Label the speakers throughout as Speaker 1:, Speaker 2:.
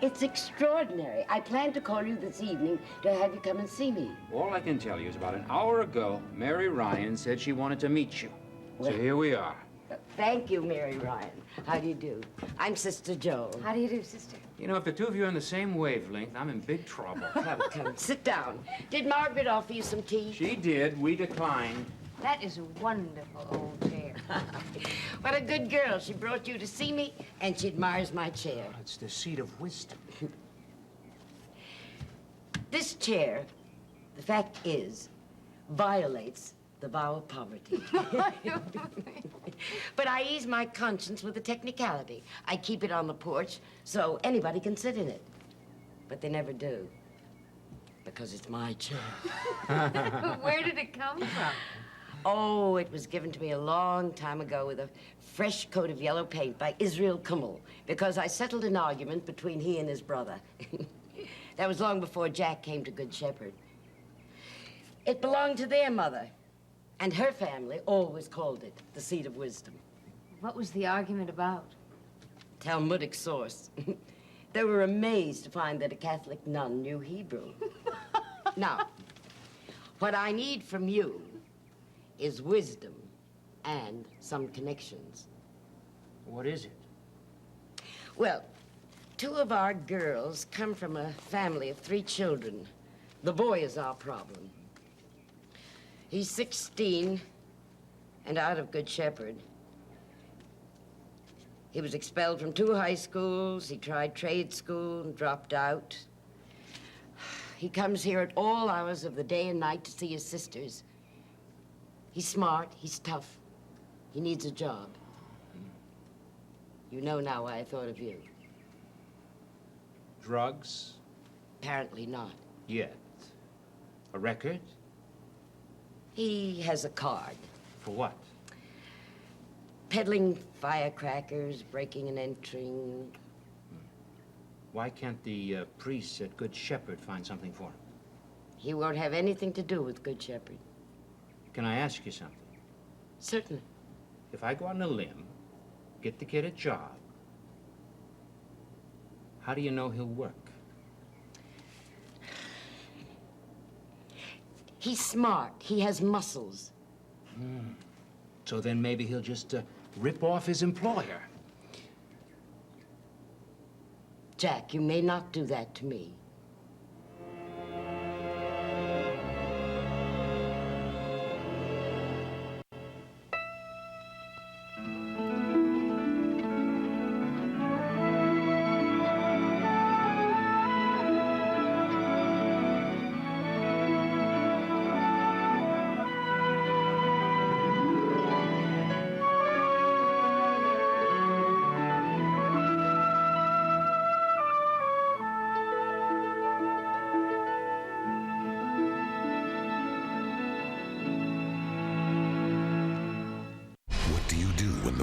Speaker 1: It's extraordinary. I planned to call you this evening to have you come and see me.
Speaker 2: All I can tell you is about an hour ago, Mary Ryan said she wanted to meet you. So here we are.
Speaker 1: Thank you, Mary Ryan. How do you do? I'm Sister Joe.
Speaker 3: How do you do, sister?
Speaker 2: You know, if the two of you are on the same wavelength, I'm in big trouble.
Speaker 1: Come, sit down. Did Margaret offer you some tea?
Speaker 2: She did. We declined.
Speaker 3: That is a wonderful old chair.
Speaker 1: What a good girl. She brought you to see me, and she admires my chair.
Speaker 2: Oh, it's the seat of wisdom.
Speaker 1: This chair, the fact is, violates the vow of poverty. But I ease my conscience with a technicality. I keep it on the porch so anybody can sit in it. But they never do, because it's my chair.
Speaker 3: Where did it come from?
Speaker 1: Oh, it was given to me a long time ago with a fresh coat of yellow paint by Israel Kummel, because I settled an argument between he and his brother. That was long before Jack came to Good Shepherd. It belonged to their mother, and her family always called it the seat of wisdom.
Speaker 3: What was the argument about?
Speaker 1: Talmudic source. They were amazed to find that a Catholic nun knew Hebrew. Now, what I need from you is wisdom and some connections.
Speaker 2: What is it?
Speaker 1: Well, two of our girls come from a family of 3 children. The boy is our problem. He's 16 and out of Good Shepherd. He was expelled from 2 high schools. He tried trade school and dropped out. He comes here at all hours of the day and night to see his sisters. He's smart, he's tough. He needs a job. You know now why I thought of you.
Speaker 2: Drugs?
Speaker 1: Apparently not.
Speaker 2: Yet. A record?
Speaker 1: He has a card.
Speaker 2: For what?
Speaker 1: Peddling firecrackers, breaking and entering.
Speaker 2: Why can't the priests at Good Shepherd find something for him?
Speaker 1: He won't have anything to do with Good Shepherd.
Speaker 2: Can I ask you something?
Speaker 1: Certainly.
Speaker 2: If I go on a limb, get the kid a job, how do you know he'll work?
Speaker 1: He's smart. He has muscles.
Speaker 2: So then maybe he'll just rip off his employer.
Speaker 1: Jack, you may not do that to me.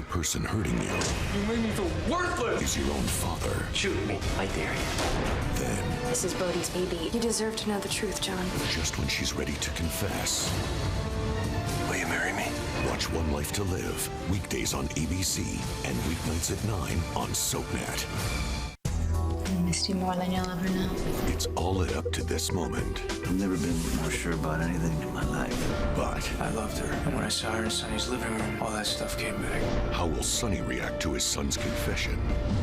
Speaker 4: Person hurting you.
Speaker 5: You made me feel worthless.
Speaker 4: Is your own father.
Speaker 5: Shoot me, I dare you.
Speaker 4: Then.
Speaker 6: This is Bodhi's baby. You deserve to know the truth, John.
Speaker 4: Just when she's ready to confess.
Speaker 5: Will you marry me?
Speaker 4: Watch One Life to Live. Weekdays on ABC and weeknights at 9 on SoapNet.
Speaker 6: I missed you more than you'll ever know.
Speaker 4: It's all led up to this moment.
Speaker 5: I've never been more sure about anything in my life.
Speaker 4: But
Speaker 5: I loved her. And when I saw her in Sonny's living room, all that stuff came back.
Speaker 4: how will Sonny react to his son's confession?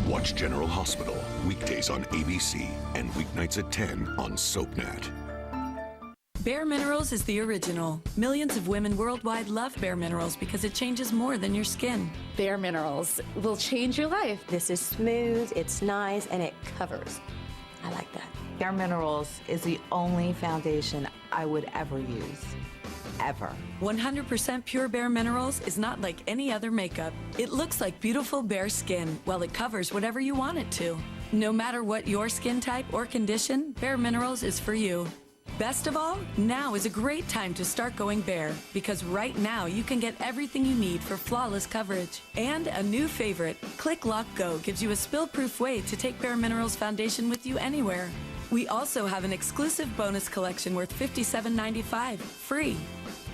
Speaker 4: Watch General Hospital. Weekdays on ABC and weeknights at 10 on SoapNet.
Speaker 7: Bare Minerals is the original. Millions of women worldwide love Bare Minerals because it changes more than your skin.
Speaker 8: Bare Minerals will change your life.
Speaker 9: This is smooth, it's nice, and it covers. I like that.
Speaker 10: Bare Minerals is the only foundation I would ever use. Ever.
Speaker 7: 100% pure Bare Minerals is not like any other makeup. It looks like beautiful bare skin while it covers whatever you want it to. No matter what your skin type or condition, Bare Minerals is for you. Best of all, now is a great time to start going bare, because right now you can get everything you need for flawless coverage. And a new favorite, Click Lock Go, gives you a spill-proof way to take Bare Minerals foundation with you anywhere. We also have an exclusive bonus collection worth $57.95, free.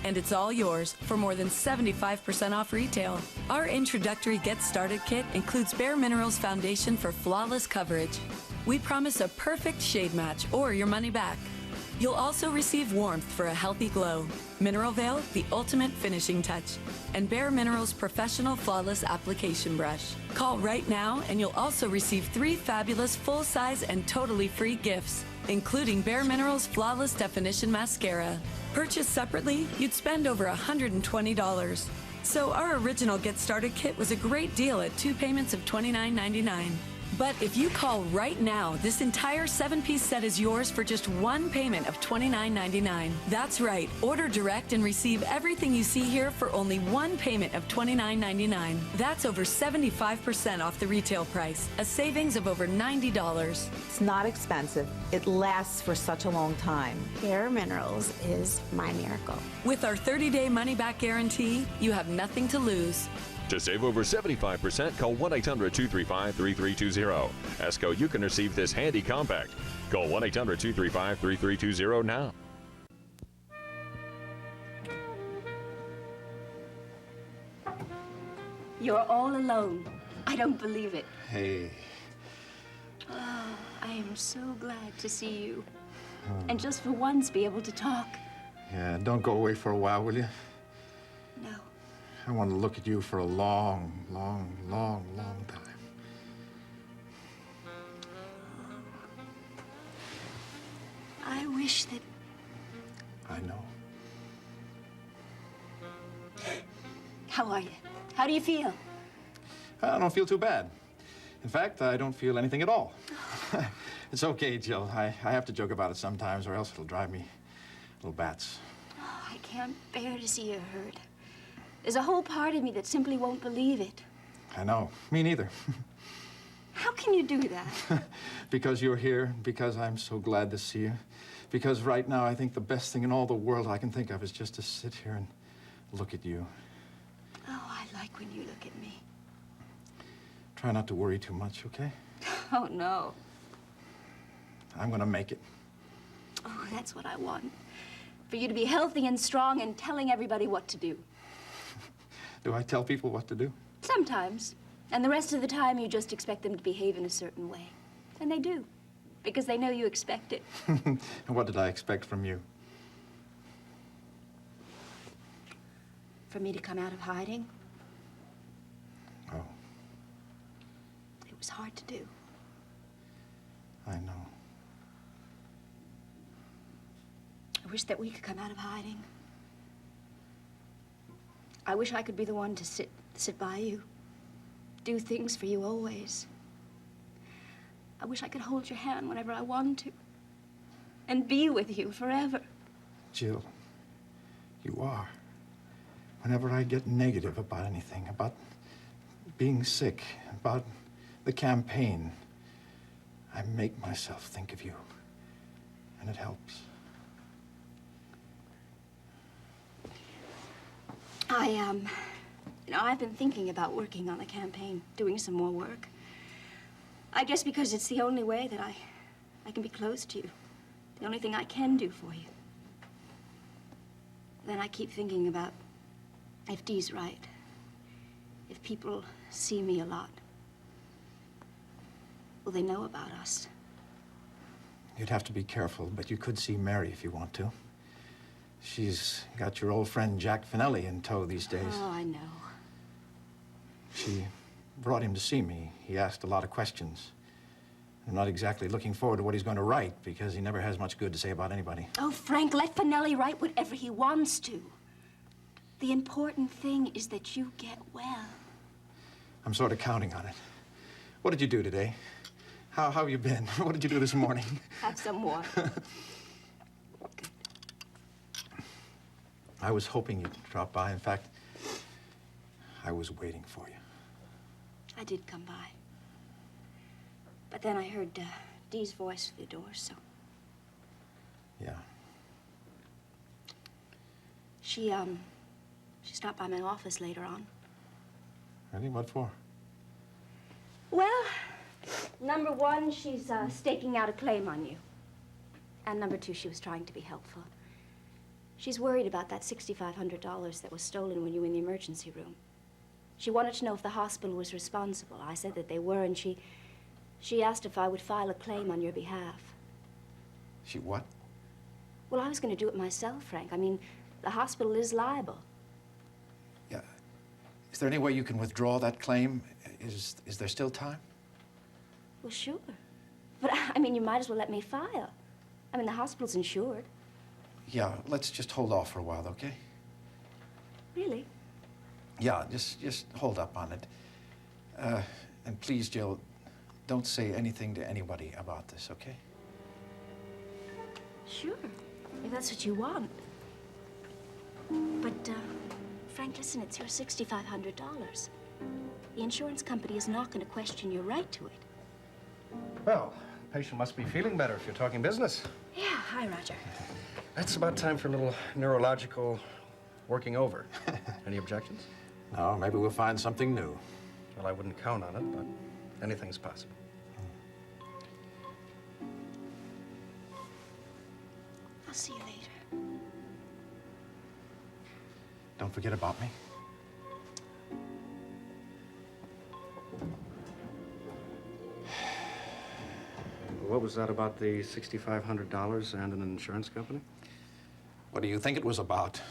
Speaker 7: And it's all yours for more than 75% off retail. Our introductory Get Started kit includes Bare Minerals foundation for flawless coverage. We promise a perfect shade match or your money back. You'll also receive warmth for a healthy glow. Mineral Veil, the ultimate finishing touch. And Bare Minerals Professional Flawless Application Brush. Call right now and you'll also receive 3 fabulous full-size and totally free gifts, including Bare Minerals Flawless Definition Mascara. Purchased separately, you'd spend over $120. So our original Get Started kit was a great deal at 2 payments of $29.99. But if you call right now, this entire 7-piece set is yours for just 1 payment of $29.99. That's right. Order direct and receive everything you see here for only 1 payment of $29.99. That's over 75% off the retail price, a savings of over $90.
Speaker 10: It's not expensive. It lasts for such a long time.
Speaker 6: Bare Minerals is my miracle.
Speaker 7: With our 30-day money-back guarantee, you have nothing to lose.
Speaker 11: To save over 75%, call 1-800-235-3320. ESCO, you can receive this handy compact. Call 1-800-235-3320 now.
Speaker 12: You're all alone. I don't believe it.
Speaker 13: Hey.
Speaker 12: Oh, I am so glad to see you. And just for once be able to talk.
Speaker 13: Yeah, don't go away for a while, will you?
Speaker 12: No.
Speaker 13: I want to look at you for a long, long, long, long time.
Speaker 12: I wish that...
Speaker 13: I know.
Speaker 12: How are you? How do you feel?
Speaker 13: I don't feel too bad. In fact, I don't feel anything at all. It's okay, Jill. I have to joke about it sometimes, or else it'll drive me little bats.
Speaker 12: Oh, I can't bear to see you hurt. There's a whole part of me that simply won't believe it.
Speaker 13: I know. Me neither.
Speaker 12: How can you do that?
Speaker 13: Because you're here, because I'm so glad to see you. Because right now, I think the best thing in all the world I can think of is just to sit here and look at you.
Speaker 12: Oh, I like when you look at me.
Speaker 13: Try not to worry too much, okay?
Speaker 12: Oh, no.
Speaker 13: I'm gonna make it.
Speaker 12: Oh, that's what I want. For you to be healthy and strong and telling everybody what to do.
Speaker 13: Do I tell people what to do?
Speaker 12: Sometimes. And the rest of the time, you just expect them to behave in a certain way. And they do. Because they know you expect it.
Speaker 13: And what did I expect from you?
Speaker 12: For me to come out of hiding?
Speaker 13: Oh.
Speaker 12: It was hard to do.
Speaker 13: I know.
Speaker 12: I wish that we could come out of hiding. I wish I could be the one to sit by you. Do things for you always. I wish I could hold your hand whenever I want to. And be with you forever.
Speaker 13: Jill, you are. Whenever I get negative about anything, about being sick, about the campaign, I make myself think of you. And it helps.
Speaker 12: I've been thinking about working on the campaign, doing some more work. I guess because it's the only way that I can be close to you. The only thing I can do for you. Then I keep thinking about if Dee's right. If people see me a lot. Will they know about us?
Speaker 13: You'd have to be careful, but you could see Mary if you want to. She's got your old friend Jack Finelli in tow these days.
Speaker 12: Oh, I know.
Speaker 13: She brought him to see me. He asked a lot of questions. I'm not exactly looking forward to what he's going to write, because he never has much good to say about anybody.
Speaker 12: Oh, Frank, let Finelli write whatever he wants to. The important thing is that you get well.
Speaker 13: I'm sort of counting on it. What did you do today? How have you been? What did you do this morning?
Speaker 12: Have some more.
Speaker 13: I was hoping you'd drop by. In fact, I was waiting for you.
Speaker 12: I did come by. But then I heard Dee's voice through the door, so...
Speaker 13: Yeah.
Speaker 12: She stopped by my office later on.
Speaker 13: Really? What for?
Speaker 12: Well, number one, she's staking out a claim on you. And number two, she was trying to be helpful. She's worried about that $6,500 that was stolen when you were in the emergency room. She wanted to know if the hospital was responsible. I said that they were, and she She asked if I would file a claim on your behalf.
Speaker 13: She what?
Speaker 12: Well, I was going to do it myself, Frank. I mean, the hospital is liable.
Speaker 13: Yeah. Is there any way you can withdraw that claim? Is there still time?
Speaker 12: Well, sure. But, I mean, you might as well let me file. I mean, the hospital's insured.
Speaker 13: Yeah, let's just hold off for a while, okay?
Speaker 12: Really?
Speaker 13: Yeah, just hold up on it. And please, Jill, don't say anything to anybody about this, okay?
Speaker 12: Sure, if that's what you want. But, Frank, listen, it's your $6,500. The insurance company is not going to question your right to it.
Speaker 14: Well, the patient must be feeling better if you're talking business.
Speaker 12: Yeah, hi, Roger.
Speaker 14: It's about time for a little neurological working over. Any objections?
Speaker 13: No, maybe we'll find something new.
Speaker 14: Well, I wouldn't count on it, but anything's possible.
Speaker 12: I'll see you later.
Speaker 13: Don't forget about me.
Speaker 14: What was that about the $6,500 and an insurance company?
Speaker 13: What do you think it was about?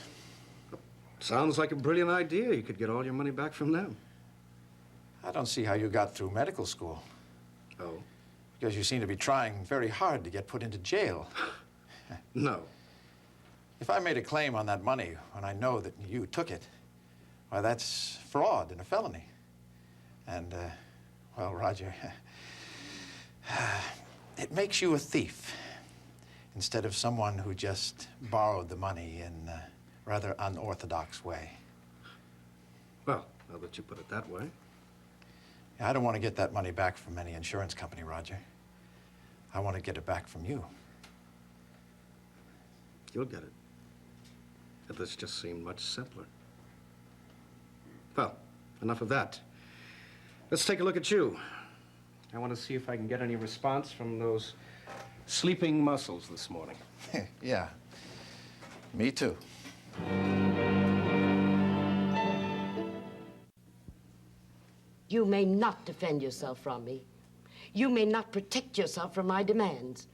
Speaker 14: Sounds like a brilliant idea. You could get all your money back from them.
Speaker 13: I don't see how you got through medical school.
Speaker 14: Oh?
Speaker 13: Because you seem to be trying very hard to get put into jail.
Speaker 14: No.
Speaker 13: If I made a claim on that money when I know that you took it, well, that's fraud and a felony. And, well, Roger, it makes you a thief instead of someone who just borrowed the money in a rather unorthodox way.
Speaker 14: Well, now that you put it that way.
Speaker 13: I don't want to get that money back from any insurance company, Roger. I want to get it back from you.
Speaker 14: You'll get it. But this just seemed much simpler. Well, enough of that. Let's take a look at you. I want to see if I can get any response from those sleeping muscles this morning.
Speaker 13: Yeah, me too.
Speaker 1: You may not defend yourself from me. You may not protect yourself from my demands.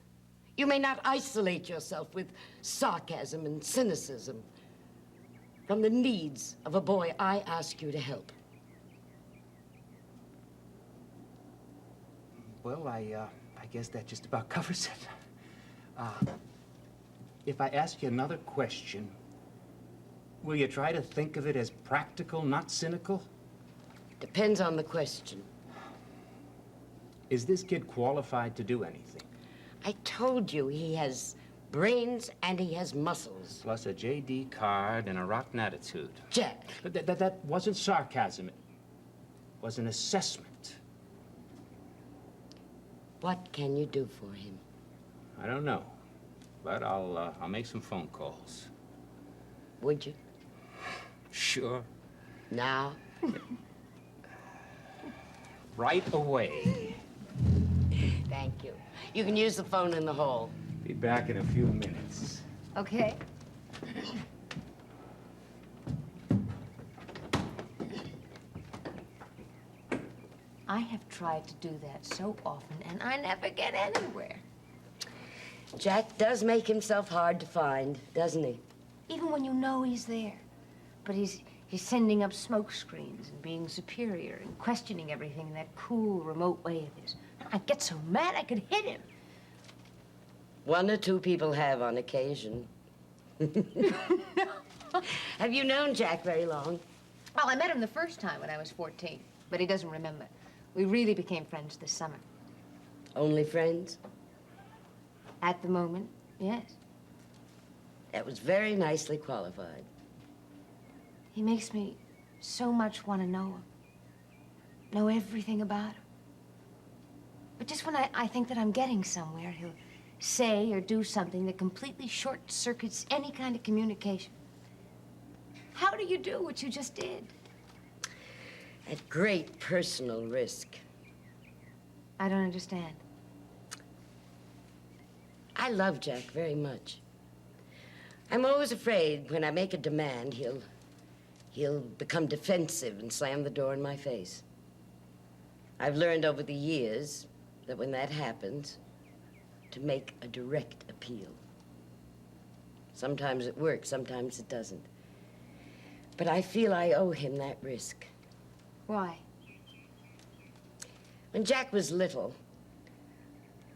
Speaker 1: You may not isolate yourself with sarcasm and cynicism from the needs of a boy I ask you to help.
Speaker 15: Well, I guess that just about covers it. If I ask you another question, will you try to think of it as practical, not cynical?
Speaker 1: Depends on the question.
Speaker 15: Is this kid qualified to do anything?
Speaker 1: I told you he has brains and he has muscles.
Speaker 15: Plus a J.D. card and a rotten attitude.
Speaker 1: Jack.
Speaker 15: That wasn't sarcasm. It was an assessment.
Speaker 1: What can you do for him?
Speaker 15: I don't know, but I'll make some phone calls.
Speaker 1: Would you?
Speaker 15: Sure.
Speaker 1: Now?
Speaker 15: Right away.
Speaker 1: Thank you. You can use the phone in the hall.
Speaker 15: Be back in a few minutes.
Speaker 3: Okay. I have tried to do that so often, and I never get anywhere.
Speaker 1: Jack does make himself hard to find, doesn't he?
Speaker 3: Even when you know he's there. But he's sending up smoke screens and being superior and questioning everything in that cool, remote way of his. I'd get so mad I could hit him.
Speaker 1: One or two people have on occasion. Have you known Jack very long?
Speaker 3: Well, I met him the first time when I was 14, but he doesn't remember. We really became friends this summer.
Speaker 1: Only friends?
Speaker 3: At the moment, yes.
Speaker 1: That was very nicely qualified.
Speaker 3: He makes me so much want to know him. Know everything about him. But just when I think that I'm getting somewhere, he'll say or do something that completely short-circuits any kind of communication. How do you do what you just did?
Speaker 1: At great personal risk.
Speaker 3: I don't understand.
Speaker 1: I love Jack very much. I'm always afraid when I make a demand, he'll become defensive and slam the door in my face. I've learned over the years that when that happens, to make a direct appeal. Sometimes it works, sometimes it doesn't. But I feel I owe him that risk.
Speaker 3: Why?
Speaker 1: When Jack was little,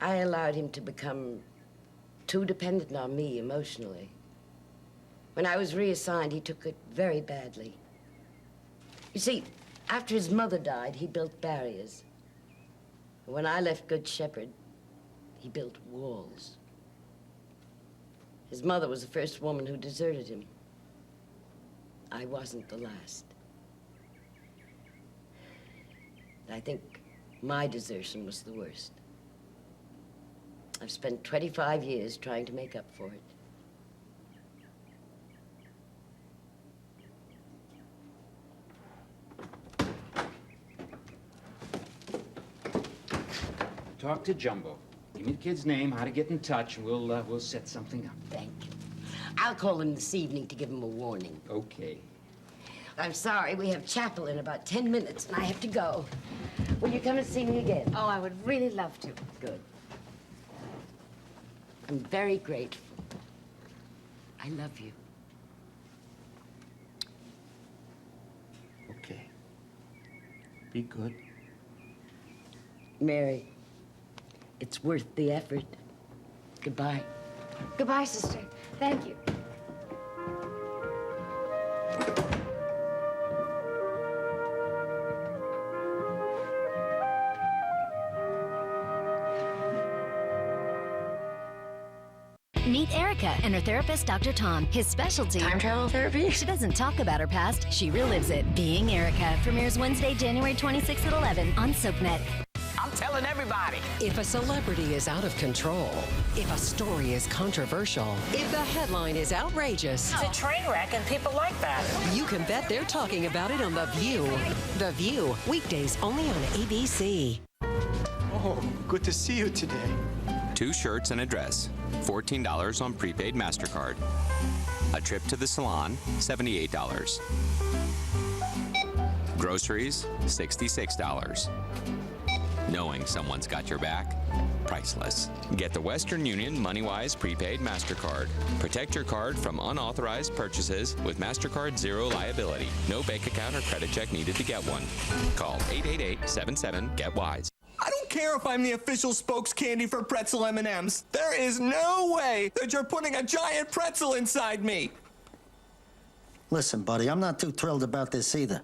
Speaker 1: I allowed him to become too dependent on me emotionally. When I was reassigned, he took it very badly. You see, after his mother died, he built barriers. When I left Good Shepherd, he built walls. His mother was the first woman who deserted him. I wasn't the last. I think my desertion was the worst. I've spent 25 years trying to make up for it.
Speaker 2: Talk to Jumbo. Give me the kid's name, how to get in touch, and we'll set something up.
Speaker 1: Thank you. I'll call him this evening to give him a warning.
Speaker 2: Okay.
Speaker 1: I'm sorry, we have chapel in about 10 minutes, and I have to go. Will you come and see me again?
Speaker 3: Oh, I would really love to.
Speaker 1: Good. I'm very grateful. I love you.
Speaker 14: Okay. Be good.
Speaker 1: Mary, it's worth the effort. Goodbye.
Speaker 3: Goodbye, sister. Thank you.
Speaker 16: Meet Erica and her therapist, Dr. Tom. His specialty, time travel therapy. She doesn't talk about her past, she relives it. Being Erica premieres Wednesday, January 26th at 11 on SoapNet.
Speaker 17: I'm telling everybody. If a celebrity is out of control, if a story is controversial, if the headline is outrageous,
Speaker 18: it's a train wreck and people like that.
Speaker 17: You can bet they're talking about it on The View. The View, weekdays only on ABC.
Speaker 19: Oh, good to see you today.
Speaker 20: 2 shirts and a dress, $14 on prepaid MasterCard. A trip to the salon, $78. Groceries, $66. Knowing someone's got your back, priceless. Get the Western Union MoneyWise prepaid MasterCard. Protect your card from unauthorized purchases with MasterCard Zero Liability. No bank account or credit check needed to get one. Call 888-77-GET-WISE.
Speaker 21: I don't care if I'm the official spokes candy for pretzel M&Ms. There is no way that you're putting a giant pretzel inside me.
Speaker 22: Listen, buddy, I'm not too thrilled about this either.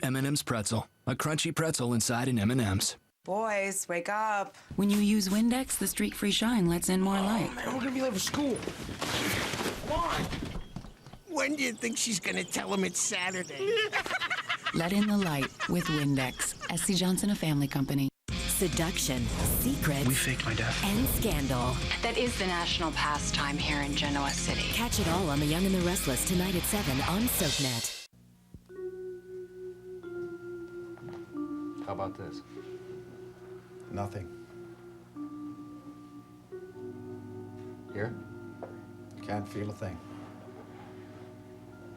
Speaker 5: M&M's pretzel. A crunchy pretzel inside an M&M's.
Speaker 23: Boys, wake up.
Speaker 24: When you use Windex, the streak-free shine lets in more light.
Speaker 21: Man, we're gonna be late for school. Come on. When do you think she's gonna tell him it's Saturday?
Speaker 24: Let in the light with Windex. SC Johnson, a family company.
Speaker 16: Seduction, secrets,
Speaker 5: We faked my death.
Speaker 16: and scandal.
Speaker 25: That is the national pastime here in Genoa City.
Speaker 16: Catch it all on The Young and the Restless tonight at 7 on SoapNet.
Speaker 14: How about this?
Speaker 13: Nothing.
Speaker 14: Here?
Speaker 13: Can't feel a thing.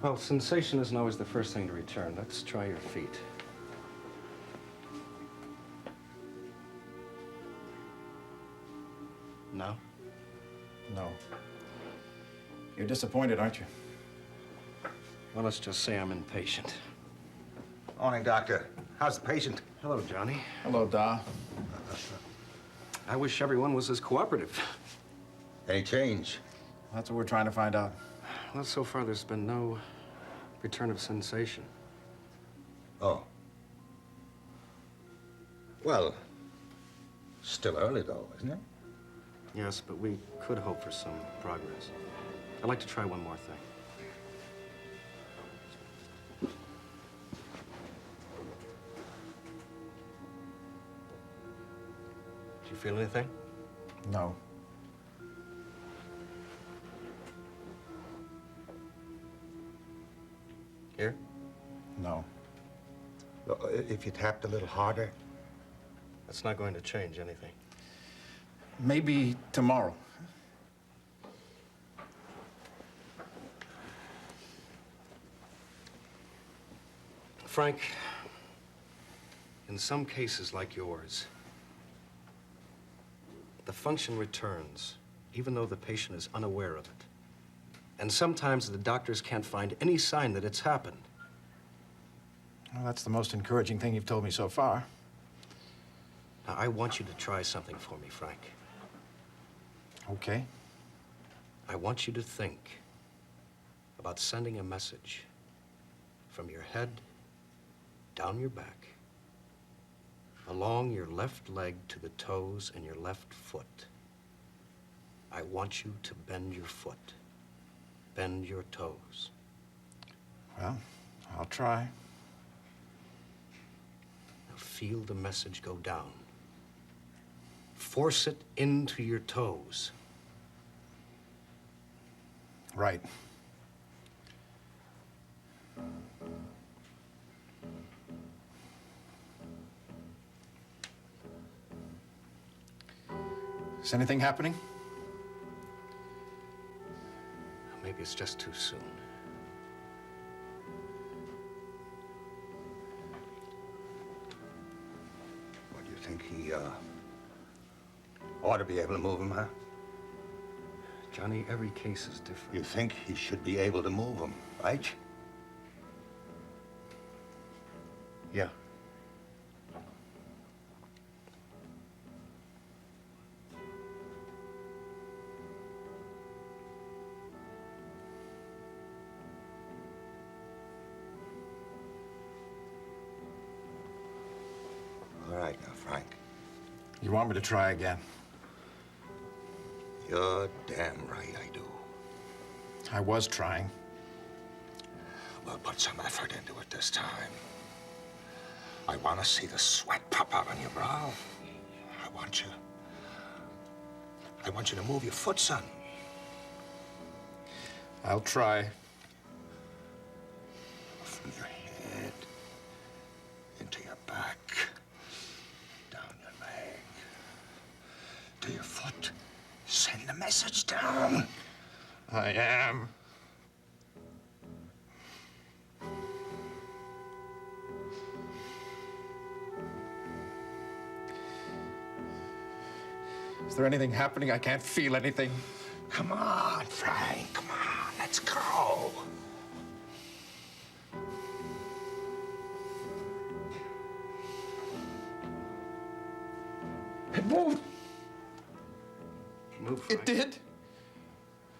Speaker 14: Well, sensation isn't always the first thing to return. Let's try your feet. No?
Speaker 13: No. You're disappointed, aren't you?
Speaker 14: Well, let's just say I'm impatient.
Speaker 15: Morning, Doctor. How's the patient?
Speaker 14: Hello, Johnny.
Speaker 13: Hello, Da.
Speaker 14: I wish everyone was as cooperative.
Speaker 15: Any change?
Speaker 13: That's what we're trying to find out.
Speaker 14: Well, so far there's been no return of sensation.
Speaker 15: Oh. Well, still early, though, isn't it?
Speaker 14: Yes, but we could hope for some progress. I'd like to try one more thing. Do you feel anything?
Speaker 13: No.
Speaker 14: Here?
Speaker 13: No.
Speaker 15: Look, if you tapped a little harder.
Speaker 14: That's not going to change anything.
Speaker 13: Maybe tomorrow.
Speaker 14: Frank, in some cases like yours, the function returns, even though the patient is unaware of it. And sometimes the doctors can't find any sign that it's happened.
Speaker 13: Well, that's the most encouraging thing you've told me so far.
Speaker 14: Now, I want you to try something for me, Frank.
Speaker 13: Okay.
Speaker 14: I want you to think about sending a message from your head down your back, along your left leg to the toes and your left foot. I want you to bend your foot, bend your toes.
Speaker 13: Well, I'll try.
Speaker 14: Now feel the message go down. Force it into your toes.
Speaker 13: Right. Is anything happening?
Speaker 14: Maybe it's just too soon.
Speaker 4: What do you think he, ought to be able to move him, huh?
Speaker 14: Johnny, every case is different.
Speaker 4: You think he should be able to move him, right?
Speaker 14: Yeah.
Speaker 4: All right now, Frank.
Speaker 13: You want me to try again?
Speaker 4: You're damn right I do.
Speaker 13: I was trying.
Speaker 4: Well, put some effort into it this time. I want to see the sweat pop out on your brow. I want you to move your foot, son.
Speaker 13: I'll try.
Speaker 4: From your head into your back, down your leg, to your foot. Send the message down.
Speaker 13: I am. Is there anything happening? I can't feel anything.
Speaker 4: Come on, Frank. Come on. Let's go.
Speaker 13: It moved.
Speaker 14: It moved, Frank.
Speaker 13: It did?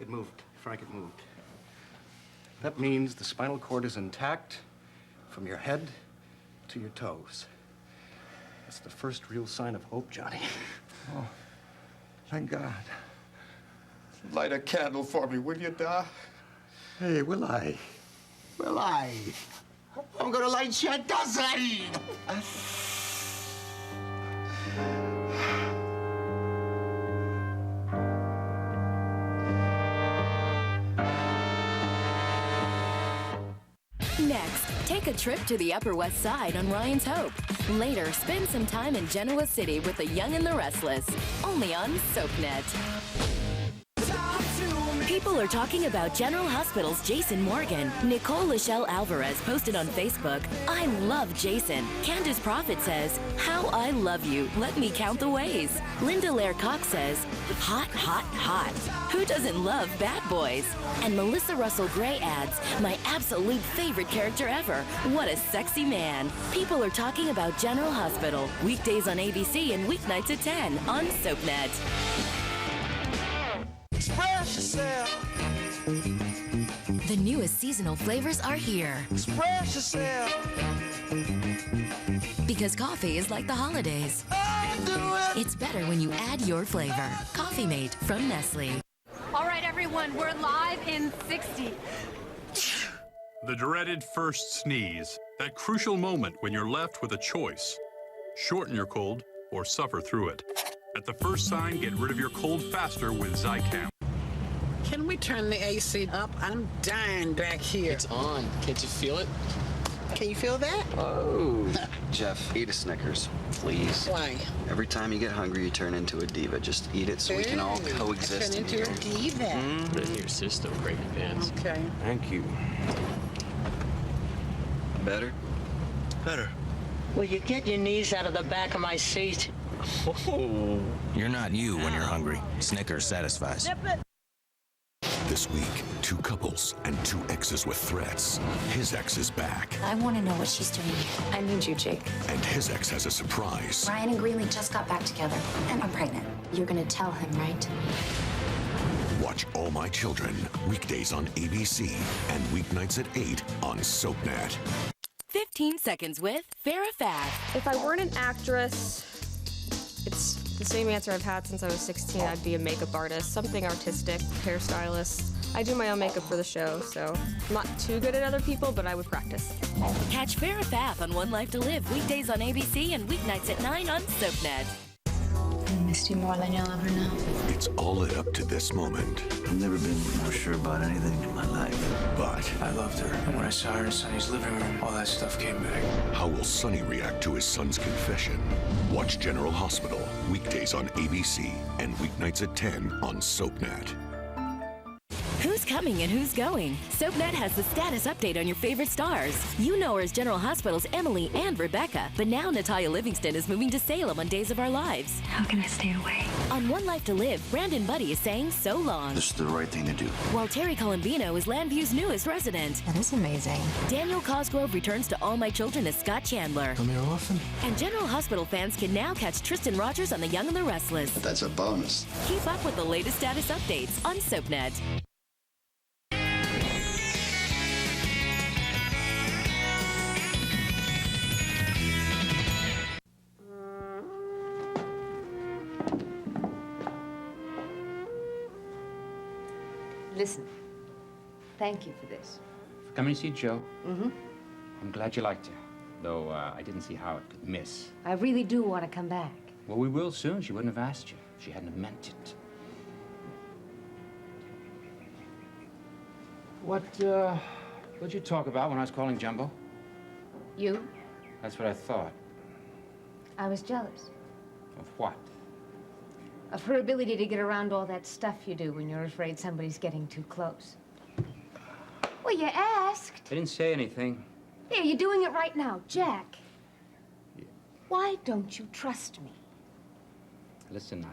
Speaker 14: It moved. Frank, it moved. That means the spinal cord is intact from your head to your toes. That's the first real sign of hope, Johnny.
Speaker 4: Oh, thank God.
Speaker 13: Light a candle for me, will you, Da?
Speaker 4: Hey, will I? Will I? I'm gonna light you a dozen!
Speaker 16: Next, take a trip to the Upper West Side on Ryan's Hope. Later, spend some time in Genoa City with the Young and the Restless. Only on SoapNet. People are talking about General Hospital's Jason Morgan. Nicole Lachelle Alvarez posted on Facebook, "I love Jason." Candace Prophet says, "How I love you. Let me count the ways." Linda Lair Cox says, "Hot, hot, hot. Who doesn't love bad boys?" And Melissa Russell Gray adds, "My absolute favorite character ever. What a sexy man." People are talking about General Hospital. Weekdays on ABC and weeknights at 10 on SoapNet.
Speaker 6: Express yourself.
Speaker 16: The newest seasonal flavors are here.
Speaker 6: Express yourself.
Speaker 16: Because coffee is like the holidays. It's better when you add your flavor. Coffee Mate from Nestle.
Speaker 8: All right, everyone, we're live in 60.
Speaker 9: The dreaded first sneeze. That crucial moment when you're left with a choice. Shorten your cold or suffer through it. At the first sign, get rid of your cold faster with Zicam.
Speaker 10: Can we turn the AC up? I'm dying back here.
Speaker 26: It's on. Can't you feel it?
Speaker 10: Can you feel that?
Speaker 26: Oh. Jeff, eat a Snickers, please.
Speaker 10: Why?
Speaker 26: Every time you get hungry, you turn into a diva. Just eat it so we can all coexist.
Speaker 10: Turn into a diva.
Speaker 26: Put it in your system, break your pants.
Speaker 10: Okay.
Speaker 14: Thank you.
Speaker 26: Better?
Speaker 27: Better. Will you get your knees out of the back of my seat?
Speaker 1: Oh. You're not you when you're hungry. Snickers satisfies.
Speaker 2: This week, 2 couples and 2 exes with threats. His ex is back,
Speaker 3: I want to know what she's doing. I need you, Jake.
Speaker 2: and his ex has a surprise.
Speaker 3: Ryan and Greeley just got back together, and I'm pregnant. You're gonna tell him, right?
Speaker 2: Watch All My Children, weekdays on ABC and weeknights at 8 on SoapNet.
Speaker 16: 15 seconds with Farrah Fast.
Speaker 7: If I weren't an actress, it's the same answer I've had since I was 16. I'd be a makeup artist, something artistic, hairstylist. I do my own makeup for the show, so I'm not too good at other people, but I would practice.
Speaker 16: Catch Farrah Fast on One Life to Live, weekdays on ABC and weeknights at 9 on SoapNet.
Speaker 3: I missed you more than you'll ever know.
Speaker 2: It's all led up to this moment.
Speaker 5: I've never been more sure about anything in my life.
Speaker 2: But
Speaker 5: I loved her. And when I saw her in Sonny's living room, all that stuff came back.
Speaker 2: how will Sonny react to his son's confession? Watch General Hospital, weekdays on ABC and weeknights at 10 on SoapNet.
Speaker 16: Who's coming and who's going? SoapNet has the status update on your favorite stars. You know her as General Hospital's Emily and Rebecca, but now Natalia Livingston is moving to Salem on Days of Our Lives.
Speaker 3: How can I stay away?
Speaker 16: On One Life to Live, Brandon Buddy is saying so long,
Speaker 5: This is the right thing to do.
Speaker 16: while Terry Colombino is Landview's newest resident.
Speaker 3: That is amazing.
Speaker 16: Daniel Cosgrove returns to All My Children as Scott Chandler.
Speaker 5: Come here often?
Speaker 16: And General Hospital fans can now catch Tristan Rogers on The Young and the Restless.
Speaker 26: That's a bonus.
Speaker 16: Keep up with the latest status updates on SoapNet.
Speaker 11: Listen, thank you for this.
Speaker 15: Coming to see Joe.
Speaker 11: Mm-hmm.
Speaker 15: I'm glad you liked her, though I didn't see how it could miss.
Speaker 11: I really do want to come back.
Speaker 15: Well, we will soon. She wouldn't have asked you if she hadn't have meant it. What'd you talk about when I was calling Jumbo?
Speaker 11: You?
Speaker 15: That's what I thought.
Speaker 11: I was jealous
Speaker 15: Of what?
Speaker 11: of her ability to get around all that stuff you do when you're afraid somebody's getting too close. Well, you asked.
Speaker 15: I didn't say anything.
Speaker 11: Yeah, you're doing it right now, Jack. Why don't you trust me?
Speaker 15: Listen,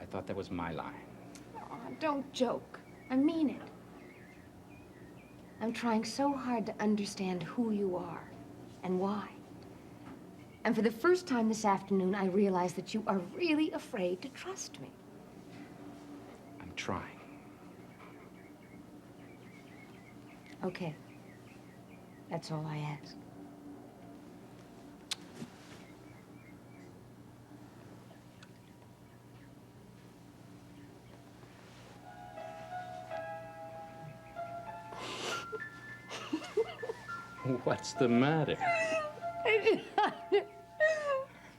Speaker 15: I thought that was my line.
Speaker 11: Oh, don't joke. I mean it. I'm trying so hard to understand who you are and why. And for the first time this afternoon, I realize that you are really afraid to trust me.
Speaker 15: I'm trying.
Speaker 11: Okay. That's all I ask.
Speaker 15: What's the matter?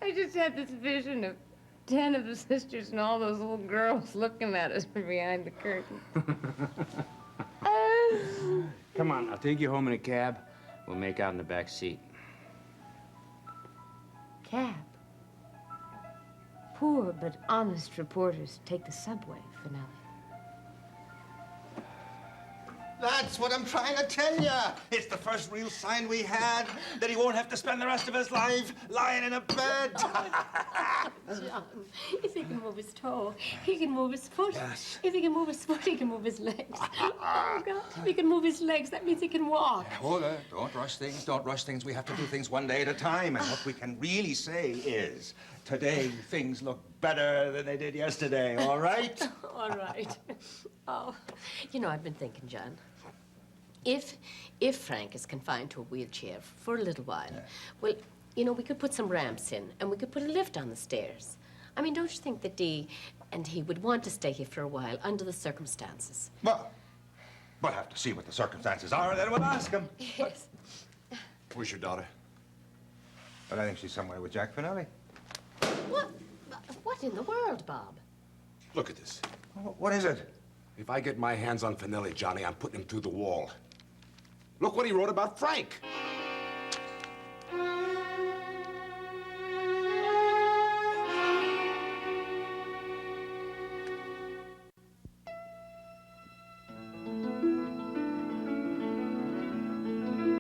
Speaker 11: I just had this vision of 10 of the sisters and all those little girls looking at us from behind the curtain.
Speaker 15: Come on, I'll take you home in a cab. We'll make out in the back seat.
Speaker 11: Cab. Poor but honest reporters take the subway, Finale.
Speaker 4: That's what I'm trying to tell you. It's the first real sign we had that he won't have to spend the rest of his life lying in a bed.
Speaker 11: John, if he can move his toe, he can move his foot.
Speaker 4: Yes.
Speaker 11: If he can move his foot, he can move his legs. Oh, God. If he can move his legs, that means he can walk.
Speaker 4: Hold on. Don't rush things. Don't rush things. We have to do things one day at a time. And what we can really say is, today things look better than they did yesterday, all right?
Speaker 11: All right. Oh, you know, I've been thinking, John. If Frank is confined to a wheelchair for a little while, well, you know, we could put some ramps in, and we could put a lift on the stairs. I mean, don't you think that Dee and he would want to stay here for a while under the circumstances?
Speaker 4: Well, we'll have to see what the circumstances are, and then we'll ask him.
Speaker 11: Yes.
Speaker 4: Where's your daughter? Well, I think she's somewhere with Jack Finelli.
Speaker 11: What? What in the world, Bob?
Speaker 12: Look at this.
Speaker 4: What is it?
Speaker 12: If I get my hands on Finelli, Johnny, I'm putting him through the wall. Look what he wrote about Frank.